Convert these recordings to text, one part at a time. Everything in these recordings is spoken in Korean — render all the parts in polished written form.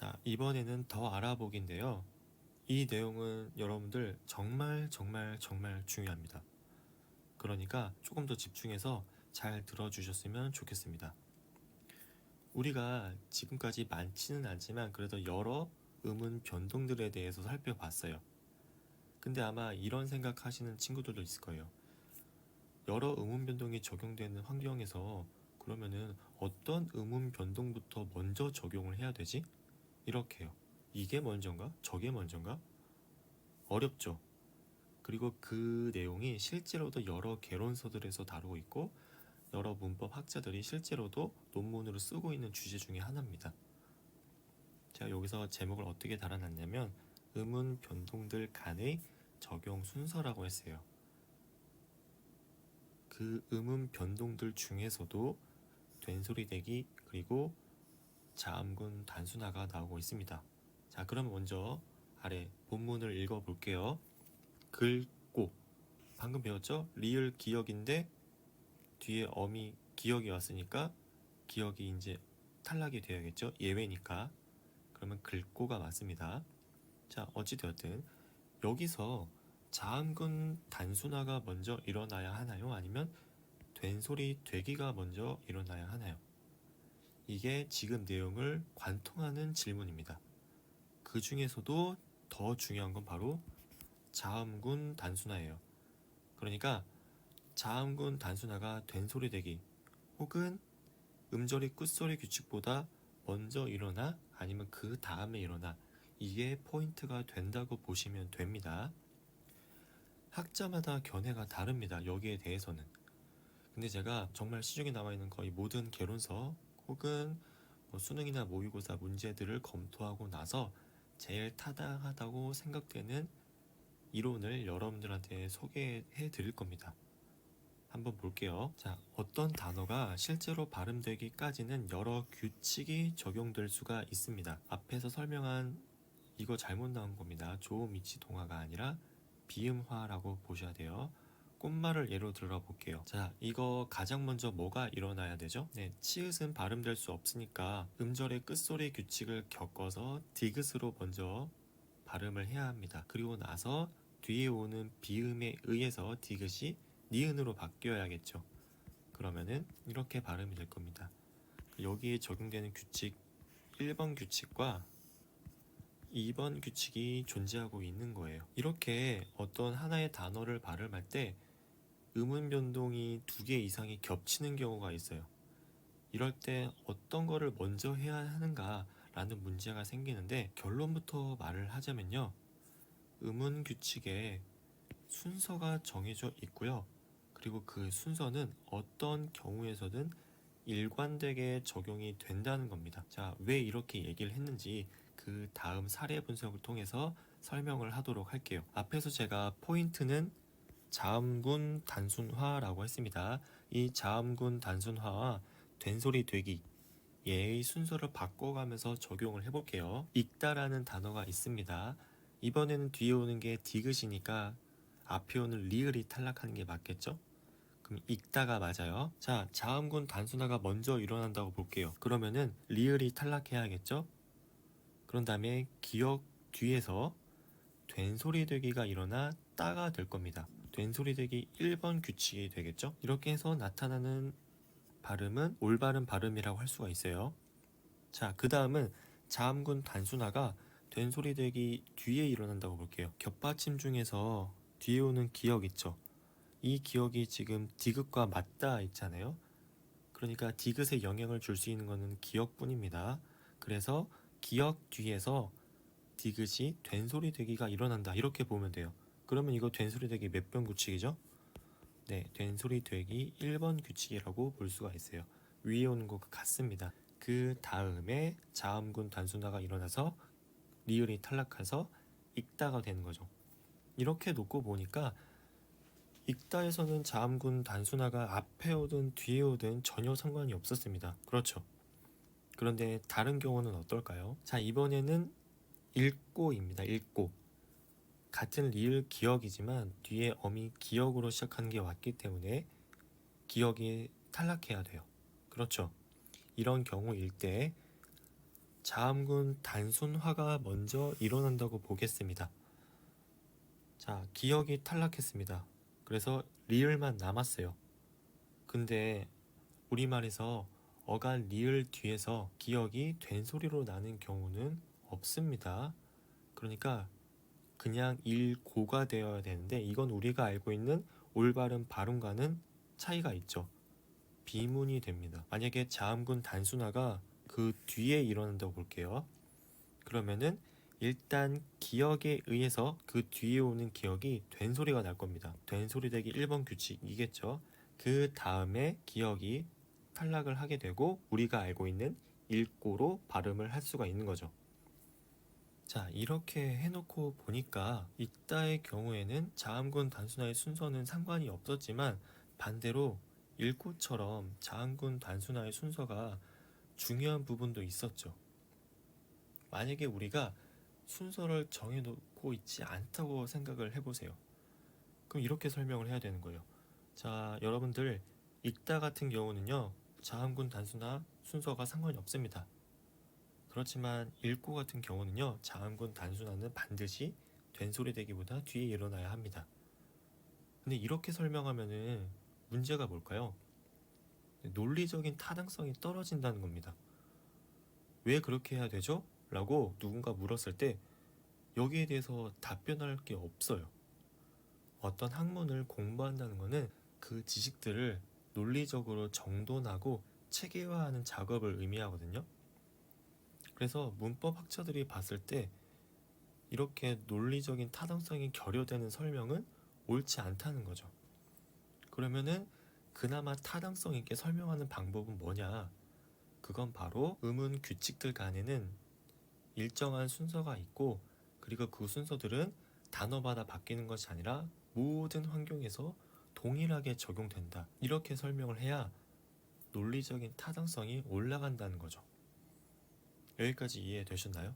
자, 이번에는 더 알아보기인데요. 이 내용은 여러분들 정말 중요합니다. 그러니까 조금 더 집중해서 잘 들어주셨으면 좋겠습니다. 우리가 지금까지 많지는 않지만 그래도 여러 음운 변동들에 대해서 살펴봤어요. 근데 아마 이런 생각하시는 친구들도 있을 거예요. 여러 음운 변동이 적용되는 환경에서 그러면은 어떤 음운 변동부터 먼저 적용을 해야 되지? 이렇게요. 이게 먼저인가? 저게 먼저인가? 어렵죠. 그리고 그 내용이 실제로도 여러 개론서들에서 다루고 있고 여러 문법 학자들이 실제로도 논문으로 쓰고 있는 주제 중에 하나입니다. 제가 여기서 제목을 어떻게 달아놨냐면 음운 변동들 간의 적용 순서라고 했어요. 그 음운 변동들 중에서도 된소리대기 그리고 자음군 단순화가 나오고 있습니다. 자, 그럼 먼저 아래 본문을 읽어볼게요. 긁고 방금 배웠죠? 리을 기역인데 뒤에 어미 기역이 왔으니까 기역이 이제 탈락이 되어야겠죠? 예외니까. 그러면 긁고가 맞습니다. 자, 어찌되었든 여기서 자음군 단순화가 먼저 일어나야 하나요? 아니면 된소리 되기가 먼저 일어나야 하나요? 이게 지금 내용을 관통하는 질문입니다. 그 중에서도 더 중요한 건 바로 자음군 단순화예요. 그러니까 자음군 단순화가 된소리 되기 혹은 음절이 끝소리 규칙보다 먼저 일어나 아니면 그 다음에 일어나 이게 포인트가 된다고 보시면 됩니다. 학자마다 견해가 다릅니다. 여기에 대해서는. 근데 제가 정말 시중에 나와 있는 거의 모든 개론서 혹은 수능이나 모의고사 문제들을 검토하고 나서 제일 타당하다고 생각되는 이론을 여러분들한테 소개해 드릴 겁니다. 한번 볼게요. 자, 어떤 단어가 실제로 발음되기까지는 여러 규칙이 적용될 수가 있습니다. 앞에서 설명한 이거 잘못 나온 겁니다. 조음이치 동화가 아니라 비음화라고 보셔야 돼요. 꽃말을 예로 들어볼게요. 자, 이거 가장 먼저 뭐가 일어나야 되죠? 네, 치읓은 발음될 수 없으니까 음절의 끝소리 규칙을 겪어서 디귿으로 먼저 발음을 해야 합니다. 그리고 나서 뒤에 오는 비음에 의해서 디귿이 니은으로 바뀌어야겠죠. 그러면은 이렇게 발음이 될 겁니다. 여기에 적용되는 규칙 1번 규칙과 2번 규칙이 존재하고 있는 거예요. 이렇게 어떤 하나의 단어를 발음할 때 음운 변동이 2개 이상이 겹치는 경우가 있어요. 이럴 때 어떤 거를 먼저 해야 하는가 라는 문제가 생기는데 결론부터 말을 하자면요. 음운 규칙에 순서가 정해져 있고요. 그리고 그 순서는 어떤 경우에서든 일관되게 적용이 된다는 겁니다. 자, 왜 이렇게 얘기를 했는지 그 다음 사례 분석을 통해서 설명을 하도록 할게요. 앞에서 제가 포인트는 자음군 단순화라고 했습니다. 이 자음군 단순화와 된소리 되기 얘의 순서를 바꿔가면서 적용을 해볼게요. 읽다라는 단어가 있습니다. 이번에는 뒤에 오는 게 디귿이니까 앞에 오는 리을이 탈락하는 게 맞겠죠? 그럼 읽다가 맞아요. 자, 자음군 단순화가 먼저 일어난다고 볼게요. 그러면은 리을이 탈락해야겠죠? 그런 다음에 기역 뒤에서 된소리 되기가 일어나 따가 될 겁니다. 된소리 되기 1번 규칙이 되겠죠? 이렇게 해서 나타나는 발음은 올바른 발음이라고 할 수가 있어요. 자, 그 다음은 자음군 단순화가 된소리 되기 뒤에 일어난다고 볼게요. 겹받침 중에서 뒤에 오는 기역 있죠? 이 기역이 지금 디귿과 맞닿아 있잖아요. 그러니까 디귿에 영향을 줄 수 있는 것은 기역뿐입니다. 그래서 기역 뒤에서 디귿이 된소리 되기가 일어난다 이렇게 보면 돼요. 그러면 이거 된소리 되기 몇 번 규칙이죠? 네, 된소리 되기 1번 규칙이라고 볼 수가 있어요. 위에 오는 것과 같습니다. 그 다음에 자음군 단순화가 일어나서 리을이 탈락해서 읽다가 되는 거죠. 이렇게 놓고 보니까 읽다에서는 자음군 단순화가 앞에 오든 뒤에 오든 전혀 상관이 없었습니다. 그렇죠. 그런데 다른 경우는 어떨까요? 자, 이번에는 읽고입니다. 읽고. 같은 리을 기역이지만 뒤에 어미 기역으로 시작하는 게 왔기 때문에 기역이 탈락해야 돼요. 그렇죠. 이런 경우일 때 자음군 단순화가 먼저 일어난다고 보겠습니다. 자, 기역이 탈락했습니다. 그래서 리을만 남았어요. 근데 우리말에서 어간 리을 뒤에서 기역이 된소리로 나는 경우는 없습니다. 그러니까 그냥 일고가 되어야 되는데 이건 우리가 알고 있는 올바른 발음과는 차이가 있죠. 비문이 됩니다. 만약에 자음군 단순화가 그 뒤에 일어난다고 볼게요. 그러면은 일단 기역에 의해서 그 뒤에 오는 기역이 된소리가 날 겁니다. 된소리 되기 1번 규칙이겠죠. 그 다음에 기역이 탈락을 하게 되고 우리가 알고 있는 일고로 발음을 할 수가 있는 거죠. 자, 이렇게 해놓고 보니까 이따의 경우에는 자음군 단순화의 순서는 상관이 없었지만 반대로 일고처럼 자음군 단순화의 순서가 중요한 부분도 있었죠. 만약에 우리가 순서를 정해놓고 있지 않다고 생각을 해보세요. 그럼 이렇게 설명을 해야 되는 거예요. 자, 여러분들 이따 같은 경우는요, 자음군 단순화 순서가 상관이 없습니다. 그렇지만 읽고 같은 경우는요, 자음군 단순화는 반드시 된소리 되기보다 뒤에 일어나야 합니다. 근데 이렇게 설명하면은 문제가 뭘까요? 논리적인 타당성이 떨어진다는 겁니다. 왜 그렇게 해야 되죠? 라고 누군가 물었을 때 여기에 대해서 답변할 게 없어요. 어떤 학문을 공부한다는 것은 그 지식들을 논리적으로 정돈하고 체계화하는 작업을 의미하거든요. 그래서 문법 학자들이 봤을 때 이렇게 논리적인 타당성이 결여되는 설명은 옳지 않다는 거죠. 그러면은 그나마 타당성 있게 설명하는 방법은 뭐냐? 그건 바로 음운 규칙들 간에는 일정한 순서가 있고, 그리고 그 순서들은 단어마다 바뀌는 것이 아니라 모든 환경에서 동일하게 적용된다. 이렇게 설명을 해야 논리적인 타당성이 올라간다는 거죠. 여기까지 이해되셨나요?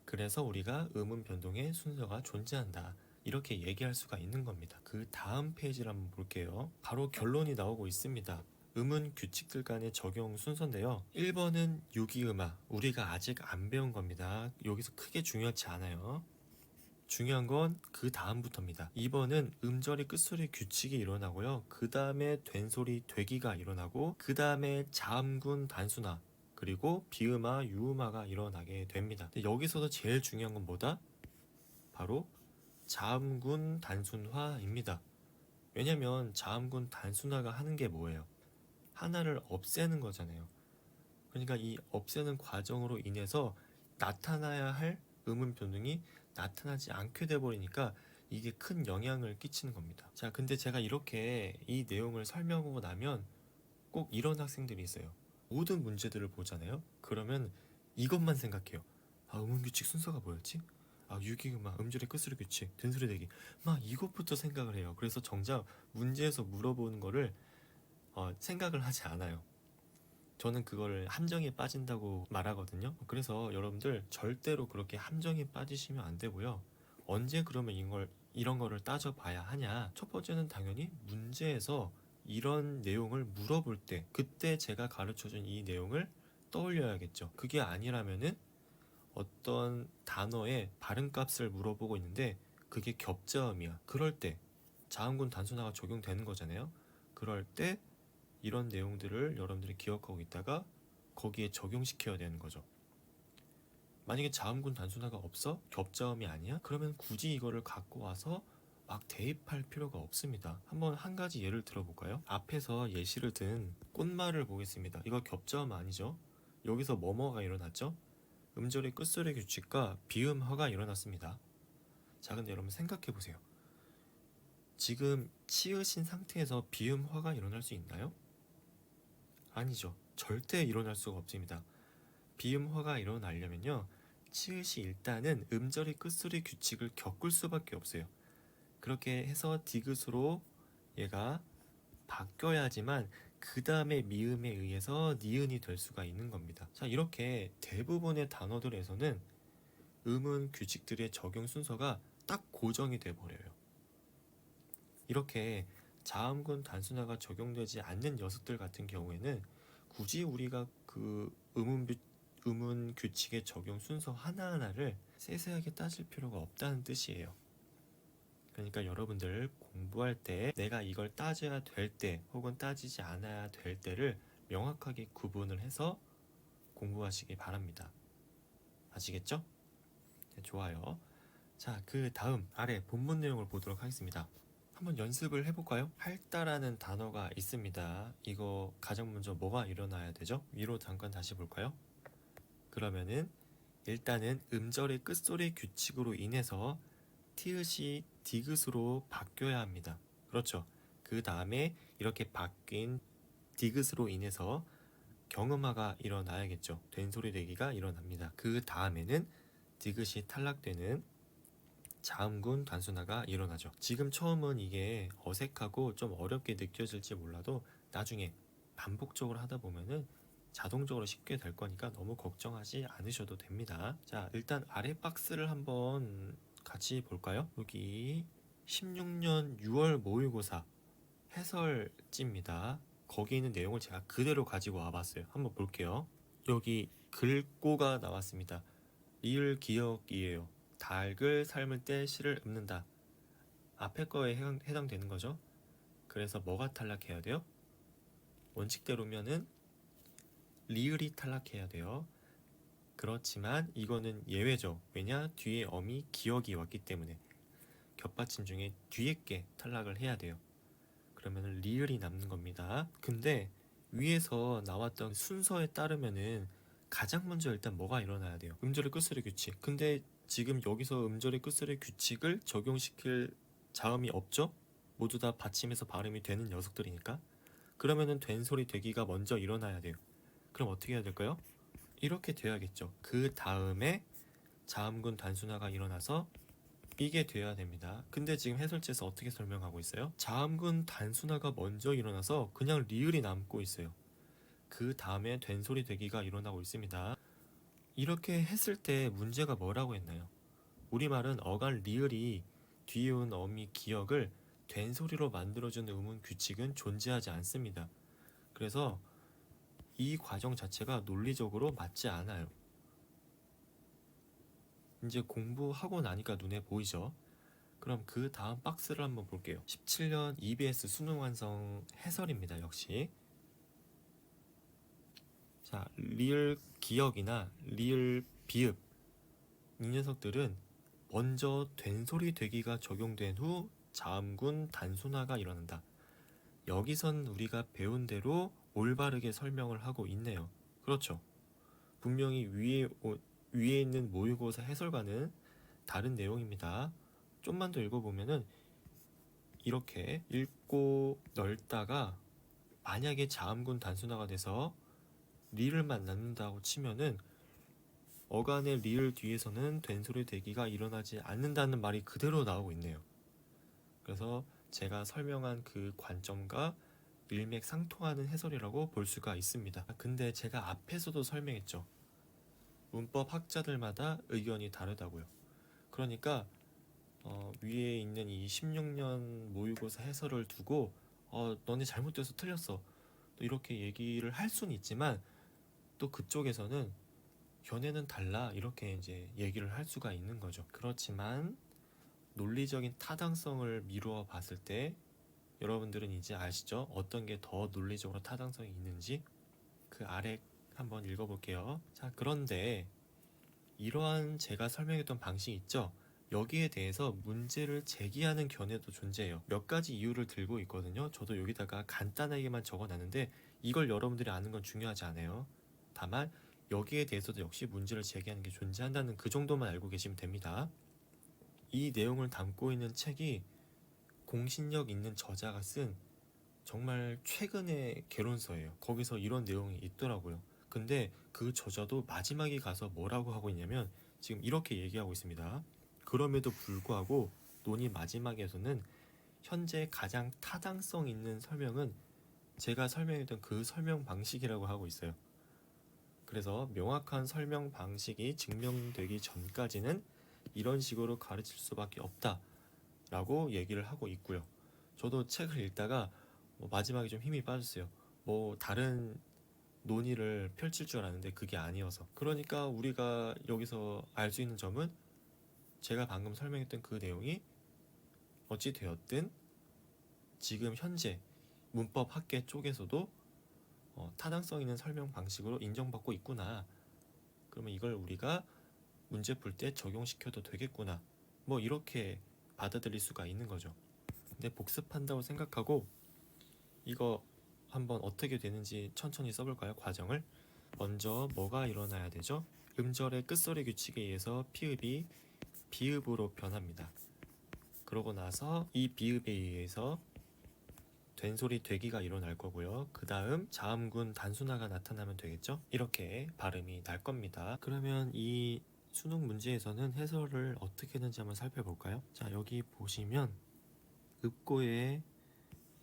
그래서 우리가 음운 변동의 순서가 존재한다. 이렇게 얘기할 수가 있는 겁니다. 그 다음 페이지를 한번 볼게요. 바로 결론이 나오고 있습니다. 음운 규칙들 간의 적용 순서인데요. 1번은 유기음화. 우리가 아직 안 배운 겁니다. 여기서 크게 중요하지 않아요. 중요한 건 그 다음부터입니다. 2번은 음절의 끝소리 규칙이 일어나고요. 그 다음에 된소리 되기가 일어나고, 그 다음에 자음군 단순화, 그리고 비음화, 유음화가 일어나게 됩니다. 근데 여기서도 제일 중요한 건 뭐다? 바로 자음군 단순화입니다. 왜냐면 자음군 단순화가 하는 게 뭐예요? 하나를 없애는 거잖아요. 그러니까 이 없애는 과정으로 인해서 나타나야 할 음운 변동이 나타나지 않게 돼버리니까 이게 큰 영향을 끼치는 겁니다. 자, 근데 제가 이렇게 이 내용을 설명하고 나면 꼭 이런 학생들이 있어요. 모든 문제들을 보잖아요. 그러면 이것만 생각해요. 아, 음운규칙 순서가 뭐였지? 아, 유기음악, 음절의 끝소리 규칙, 된소리 대기, 막 이것부터 생각을 해요. 그래서 정작 문제에서 물어보는 거를 생각을 하지 않아요. 저는 그거를 함정에 빠진다고 말하거든요. 그래서 여러분들 절대로 그렇게 함정에 빠지시면 안 되고요. 언제 그러면 이런 거를 따져봐야 하냐? 첫 번째는 당연히 문제에서 이런 내용을 물어볼 때, 그때 제가 가르쳐준 이 내용을 떠올려야겠죠. 그게 아니라면은 어떤 단어의 발음값을 물어보고 있는데 그게 겹자음이야. 그럴 때 자음군 단순화가 적용되는 거잖아요. 그럴 때 이런 내용들을 여러분들이 기억하고 있다가 거기에 적용시켜야 되는 거죠. 만약에 자음군 단순화가 없어? 겹자음이 아니야? 그러면 굳이 이거를 갖고 와서 막 대입할 필요가 없습니다. 한번 한 가지 예를 들어볼까요? 앞에서 예시를 든 꽃말을 보겠습니다. 이거 겹자음 아니죠? 여기서 뭐뭐가 일어났죠? 음절의 끝소리 규칙과 비음화가 일어났습니다. 자, 근데 여러분 생각해보세요. 지금 치으신 상태에서 비음화가 일어날 수 있나요? 아니죠. 절대 일어날 수가 없습니다. 비음화가 일어나려면요, 치읓이 일단은 음절의 끝소리 규칙을 겪을 수밖에 없어요. 그렇게 해서 디귿으로 얘가 바뀌어야지만 그 다음에 미음에 의해서 니은이 될 수가 있는 겁니다. 자, 이렇게 대부분의 단어들에서는 음운 규칙들의 적용 순서가 딱 고정이 돼 버려요. 이렇게 자음군 단순화가 적용되지 않는 녀석들 같은 경우에는 굳이 우리가 그 의문 규칙의 적용 순서 하나하나를 세세하게 따질 필요가 없다는 뜻이에요. 그러니까 여러분들 공부할 때 내가 이걸 따져야 될 때 혹은 따지지 않아야 될 때를 명확하게 구분을 해서 공부하시기 바랍니다. 아시겠죠? 네, 좋아요. 자, 그 다음 아래 본문 내용을 보도록 하겠습니다. 한번 연습을 해볼까요? 할다라는 단어가 있습니다. 이거 가장 먼저 뭐가 일어나야 되죠? 위로 잠깐 다시 볼까요? 그러면은 일단은 음절의 끝소리 규칙으로 인해서 티읕이 디귿으로 바뀌어야 합니다. 그렇죠. 그 다음에 이렇게 바뀐 디귿으로 인해서 경음화가 일어나야겠죠. 된소리 되기가 일어납니다. 그 다음에는 디귿이 탈락되는 자음군 단순화가 일어나죠. 지금 처음은 이게 어색하고 좀 어렵게 느껴질지 몰라도 나중에 반복적으로 하다 보면은 자동적으로 쉽게 될 거니까 너무 걱정하지 않으셔도 됩니다. 자, 일단 아래 박스를 한번 같이 볼까요? 여기 16년 6월 모의고사 해설지입니다. 거기 있는 내용을 제가 그대로 가지고 와봤어요. 한번 볼게요. 여기 글꼬가 나왔습니다. 리을 기억이에요. 닭을 삶을 때 씨를 읊는다. 앞에 거에 해당되는 거죠. 그래서 뭐가 탈락해야 돼요? 원칙대로면은 리을이 탈락해야 돼요. 그렇지만 이거는 예외죠. 왜냐? 뒤에 어미 기억이 왔기 때문에 겹받침 중에 뒤에 게 탈락을 해야 돼요. 그러면 리을이 남는 겁니다. 근데 위에서 나왔던 순서에 따르면은 가장 먼저 일단 뭐가 일어나야 돼요? 음절의 끝소리 규칙. 근데 지금 여기서 음절의 끝소리 규칙을 적용시킬 자음이 없죠? 모두 다 받침에서 발음이 되는 녀석들이니까. 그러면은 된소리 되기가 먼저 일어나야 돼요. 그럼 어떻게 해야 될까요? 이렇게 돼야겠죠. 그 다음에 자음군 단순화가 일어나서 이게 돼야 됩니다. 근데 지금 해설지에서 어떻게 설명하고 있어요? 자음군 단순화가 먼저 일어나서 그냥 리을이 남고 있어요. 그 다음에 된소리 되기가 일어나고 있습니다. 이렇게 했을 때 문제가 뭐라고 했나요? 우리말은 어간 리을이 뒤에 온 어미 기억을 된소리로 만들어주는 의문 규칙은 존재하지 않습니다. 그래서 이 과정 자체가 논리적으로 맞지 않아요. 이제 공부하고 나니까 눈에 보이죠? 그럼 그 다음 박스를 한번 볼게요. 17년 EBS 수능 완성 해설입니다. 역시 자, 리을 기억이나 리을 비읍 이 녀석들은 먼저 된소리 되기가 적용된 후 자음군 단순화가 일어난다. 여기선 우리가 배운 대로 올바르게 설명을 하고 있네요. 그렇죠. 분명히 위에 있는 모의고사 해설과는 다른 내용입니다. 좀만 더 읽어보면은 이렇게 읽고 넓다가 만약에 자음군 단순화가 돼서 리을만 낳는다고 치면은 어간의 리을 뒤에서는 된소리 대기가 일어나지 않는다는 말이 그대로 나오고 있네요. 그래서 제가 설명한 그 관점과 일맥상통하는 해설이라고 볼 수가 있습니다. 근데 제가 앞에서도 설명했죠. 문법 학자들마다 의견이 다르다고요. 그러니까 위에 있는 이 16년 모의고사 해설을 두고 너네 잘못돼서 틀렸어. 또 이렇게 얘기를 할 수는 있지만 또 그쪽에서는 견해는 달라 이렇게 이제 얘기를 할 수가 있는 거죠. 그렇지만 논리적인 타당성을 미루어 봤을 때 여러분들은 이제 아시죠? 어떤 게 더 논리적으로 타당성이 있는지. 그 아래 한번 읽어볼게요. 자, 그런데 이러한 제가 설명했던 방식 있죠? 여기에 대해서 문제를 제기하는 견해도 존재해요. 몇 가지 이유를 들고 있거든요. 저도 여기다가 간단하게만 적어놨는데 이걸 여러분들이 아는 건 중요하지 않아요. 다만 여기에 대해서도 역시 문제를 제기하는 게 존재한다는 그 정도만 알고 계시면 됩니다. 이 내용을 담고 있는 책이 공신력 있는 저자가 쓴 정말 최근의 개론서예요. 거기서 이런 내용이 있더라고요. 근데 그 저자도 마지막에 가서 뭐라고 하고 있냐면 지금 이렇게 얘기하고 있습니다. 그럼에도 불구하고 논의 마지막에서는 현재 가장 타당성 있는 설명은 제가 설명했던 그 설명 방식이라고 하고 있어요. 그래서 명확한 설명 방식이 증명되기 전까지는 이런 식으로 가르칠 수밖에 없다라고 얘기를 하고 있고요. 저도 책을 읽다가 마지막에 좀 힘이 빠졌어요. 다른 논의를 펼칠 줄 알았는데 그게 아니어서. 그러니까 우리가 여기서 알 수 있는 점은 제가 방금 설명했던 그 내용이 어찌 되었든 지금 현재 문법 학계 쪽에서도 타당성 있는 설명 방식으로 인정받고 있구나. 그러면 이걸 우리가 문제 풀 때 적용시켜도 되겠구나. 뭐 이렇게 받아들일 수가 있는 거죠. 근데 복습한다고 생각하고 이거 한번 어떻게 되는지 천천히 써볼까요? 과정을. 먼저 뭐가 일어나야 되죠? 음절의 끝소리 규칙에 의해서 피읍이 비읍으로 변합니다. 그러고 나서 이 비읍에 의해서 된소리 되기가 일어날 거고요. 그 다음 자음군 단순화가 나타나면 되겠죠? 이렇게 발음이 날 겁니다. 그러면 이 수능 문제에서는 해설을 어떻게 했는지 한번 살펴볼까요? 자, 여기 보시면 읍고의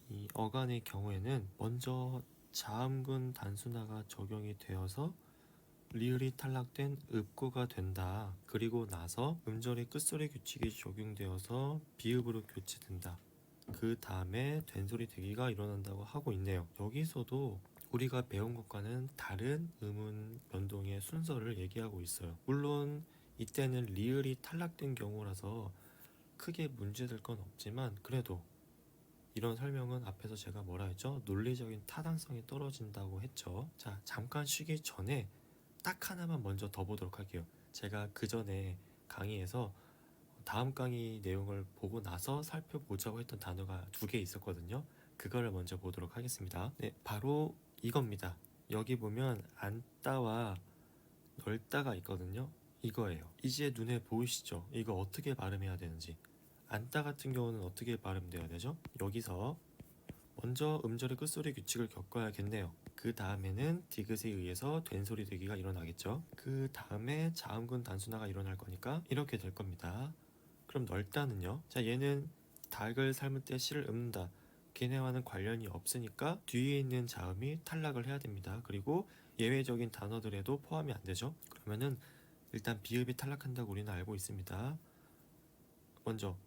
이 어간의 경우에는 먼저 자음군 단순화가 적용이 되어서 리을이 탈락된 읍고가 된다. 그리고 나서 음절의 끝소리 규칙이 적용되어서 비읍으로 교체된다. 그 다음에 된소리 대기가 일어난다고 하고 있네요. 여기서도 우리가 배운 것과는 다른 음운 변동의 순서를 얘기하고 있어요. 물론 이때는 리을이 탈락된 경우라서 크게 문제될 건 없지만 그래도 이런 설명은 앞에서 제가 뭐라 했죠? 논리적인 타당성이 떨어진다고 했죠. 자, 잠깐 쉬기 전에 딱 하나만 먼저 더 보도록 할게요. 제가 그 전에 강의에서 다음 강의 내용을 보고 나서 살펴보자고 했던 단어가 2개 있었거든요. 그거를 먼저 보도록 하겠습니다. 네, 바로 이겁니다. 여기 보면 안따와 넓다가 있거든요. 이거예요. 이제 눈에 보이시죠? 이거 어떻게 발음해야 되는지. 안따 같은 경우는 어떻게 발음돼야 되죠? 여기서 먼저 음절의 끝소리 규칙을 겪어야겠네요. 그 다음에는 디귿에 의해서 된소리 되기가 일어나겠죠. 그 다음에 자음군 단순화가 일어날 거니까 이렇게 될 겁니다. 그럼 넓다는요? 자, 얘는 닭을 삶을 때 씨를 읊는다. 걔네와는 관련이 없으니까 뒤에 있는 자음이 탈락을 해야 됩니다. 그리고 예외적인 단어들에도 포함이 안 되죠. 그러면은 일단 비읍이 탈락한다고 우리는 알고 있습니다. 먼저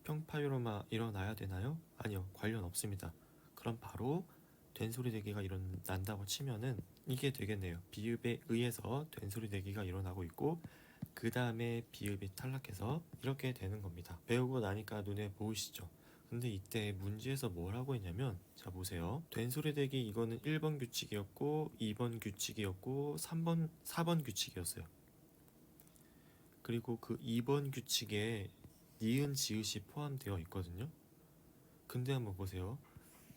평파유로마 일어나야 되나요? 아니요, 관련 없습니다. 그럼 바로 된소리 대기가 일어난다고 치면은 이게 되겠네요. 비읍에 의해서 된소리 대기가 일어나고 있고 그 다음에 비읍이 탈락해서 이렇게 되는 겁니다. 배우고 나니까 눈에 보이시죠? 근데 이때 문제에서 뭘 하고 있냐면 자 보세요. 된소리 대기 이거는 1번 규칙이었고 2번 규칙이었고 3번 4번 규칙이었어요. 그리고 그 2번 규칙에 니은 지읒이 포함되어 있거든요. 근데 한번 보세요.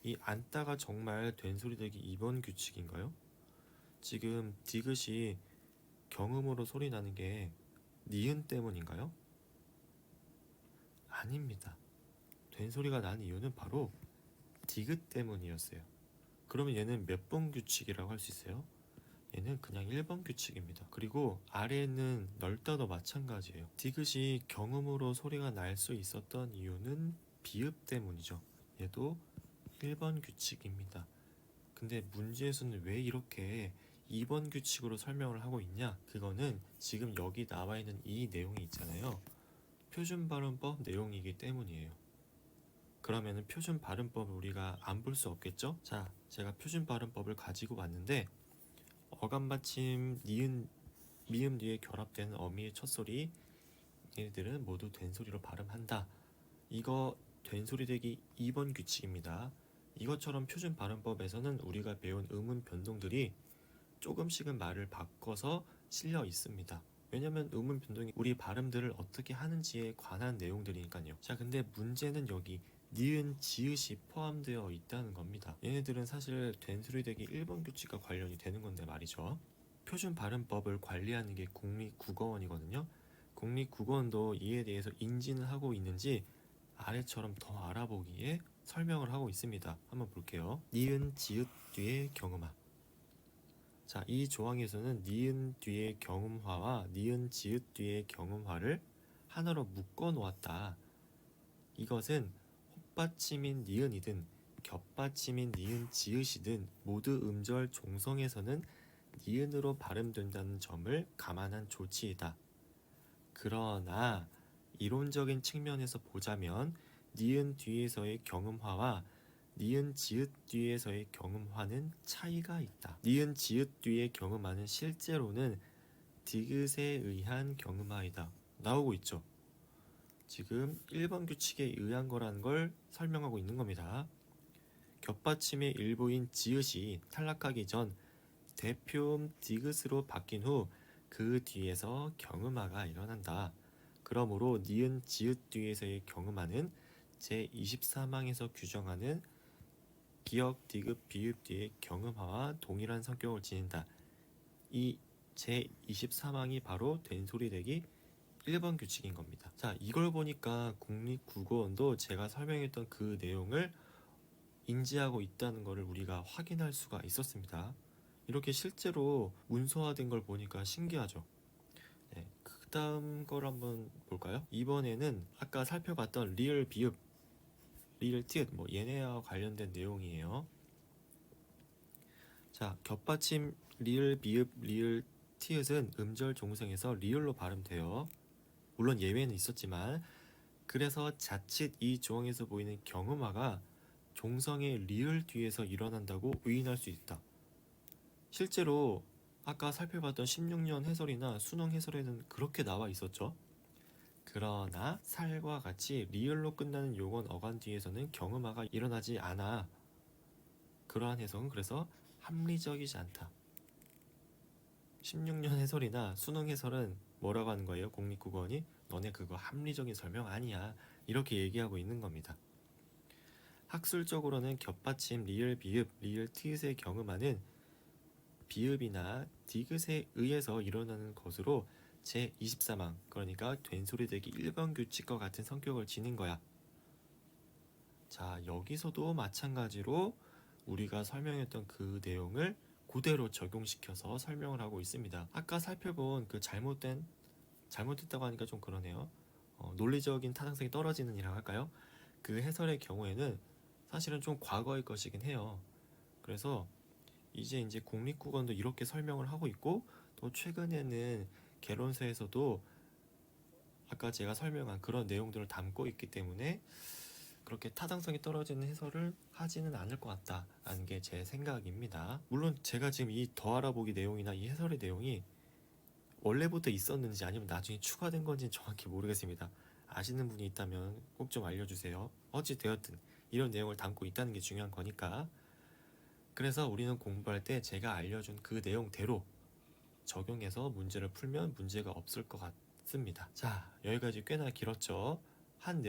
이 안따가 정말 된소리 대기 2번 규칙인가요? 지금 디귿이 경음으로 소리 나는 게 니은 때문인가요? 아닙니다. 된소리가 난 이유는 바로 디귿 때문이었어요. 그러면 얘는 몇 번 규칙이라고 할 수 있어요? 얘는 그냥 1번 규칙입니다. 그리고 아래는 넓다도 마찬가지예요. 디귿이 경음으로 소리가 날 수 있었던 이유는 비읍 때문이죠. 얘도 1번 규칙입니다. 근데 문제에서는 왜 이렇게 2번 규칙으로 설명을 하고 있냐? 그거는 지금 여기 나와 있는 이 내용이 있잖아요. 표준 발음법 내용이기 때문이에요. 그러면은 표준 발음법을 우리가 안 볼 수 없겠죠? 자, 제가 표준 발음법을 가지고 왔는데 어감 받침 니은 미음 뒤에 결합되는 어미의 첫소리 얘네들은 모두 된소리로 발음한다. 이거 된소리 되기 2번 규칙입니다. 이것처럼 표준 발음법에서는 우리가 배운 음운 변동들이 조금씩은 말을 바꿔서 실려 있습니다. 왜냐면 음운 변동이 우리 발음들을 어떻게 하는지에 관한 내용들이니까요. 자, 근데 문제는 여기 니은 지읒이 포함되어 있다는 겁니다. 얘네들은 사실 된소리 되기 1번 규칙과 관련이 되는 건데 말이죠. 표준 발음법을 관리하는 게 국립국어원이거든요. 국립국어원도 이에 대해서 인지는 하고 있는지 아래처럼 더 알아보기에 설명을 하고 있습니다. 한번 볼게요. 니은 지읒 뒤에 경음화. 자, 이 조항에서는 니은 뒤에 경음화와 니은 지읒 뒤에 경음화를 하나로 묶어 놓았다. 이것은 헛받침인 니은이든 겹받침인 니은 지읒이든 모두 음절 종성에서는 니은으로 발음된다는 점을 감안한 조치이다. 그러나 이론적인 측면에서 보자면 니은 뒤에서의 경음화와 니은 지읒 뒤에서의 경음화는 차이가 있다. 니은 지읒 뒤의 경음화는 실제로는 디귿에 의한 경음화이다. 나오고 있죠. 지금 1번 규칙에 의한 거라는 걸 설명하고 있는 겁니다. 겹받침의 일부인 지읒이 탈락하기 전 대표음 디귿으로 바뀐 후 그 뒤에서 경음화가 일어난다. 그러므로 니은 지읒 뒤에서의 경음화는 제24망에서 규정하는 기역 디귿 비읍 뒤의 경음화와 동일한 성격을 지닌다. 이 제24망이 바로 된소리되기 1번 규칙인 겁니다. 자, 이걸 보니까 국립국어원도 제가 설명했던 그 내용을 인지하고 있다는 것을 우리가 확인할 수가 있었습니다. 이렇게 실제로 문서화된 걸 보니까 신기하죠. 네, 그 다음 걸 한번 볼까요? 이번에는 아까 살펴봤던 리을 비읍, 리을 티읕, 얘네와 관련된 내용이에요. 자, 겹받침 리을 비읍 리을 티읕은 음절 종성에서 리을로 발음돼요. 물론 예외는 있었지만, 그래서 자칫 이 조항에서 보이는 경음화가 종성의 리을 뒤에서 일어난다고 의인할 수 있다. 실제로 아까 살펴봤던 16년 해설이나 수능 해설에는 그렇게 나와 있었죠. 그러나 살과 같이 리을로 끝나는 용언 어간 뒤에서는 경음화가 일어나지 않아. 그러한 해석은 그래서 합리적이지 않다. 16년 해설이나 수능 해설은 뭐라고 하는 거예요? 국립국어원이 너네 그거 합리적인 설명 아니야. 이렇게 얘기하고 있는 겁니다. 학술적으로는 겹받침 리을 비읍 리을 티읕의 경음화는 비읍이나 디귿에 의해서 일어나는 것으로 제24망, 그러니까 된소리되기 1번 규칙과 같은 성격을 지닌 거야. 자, 여기서도 마찬가지로 우리가 설명했던 그 내용을 그대로 적용시켜서 설명을 하고 있습니다. 아까 살펴본 그 잘못됐다고 하니까 좀 그러네요. 논리적인 타당성이 떨어지는 이라고 할까요? 그 해설의 경우에는 사실은 좀 과거의 것이긴 해요. 그래서 이제 국립국어원도 이렇게 설명을 하고 있고, 또 최근에는 개론서에서도 아까 제가 설명한 그런 내용들을 담고 있기 때문에 그렇게 타당성이 떨어지는 해설을 하지는 않을 것 같다라는 게 제 생각입니다. 물론 제가 지금 이 더 알아보기 내용이나 이 해설의 내용이 원래부터 있었는지 아니면 나중에 추가된 건지는 정확히 모르겠습니다. 아시는 분이 있다면 꼭 좀 알려주세요. 어찌 되었든 이런 내용을 담고 있다는 게 중요한 거니까. 그래서 우리는 공부할 때 제가 알려준 그 내용대로 적용해서 문제를 풀면 문제가 없을 것 같습니다. 자, 여기까지 꽤나 길었죠. 한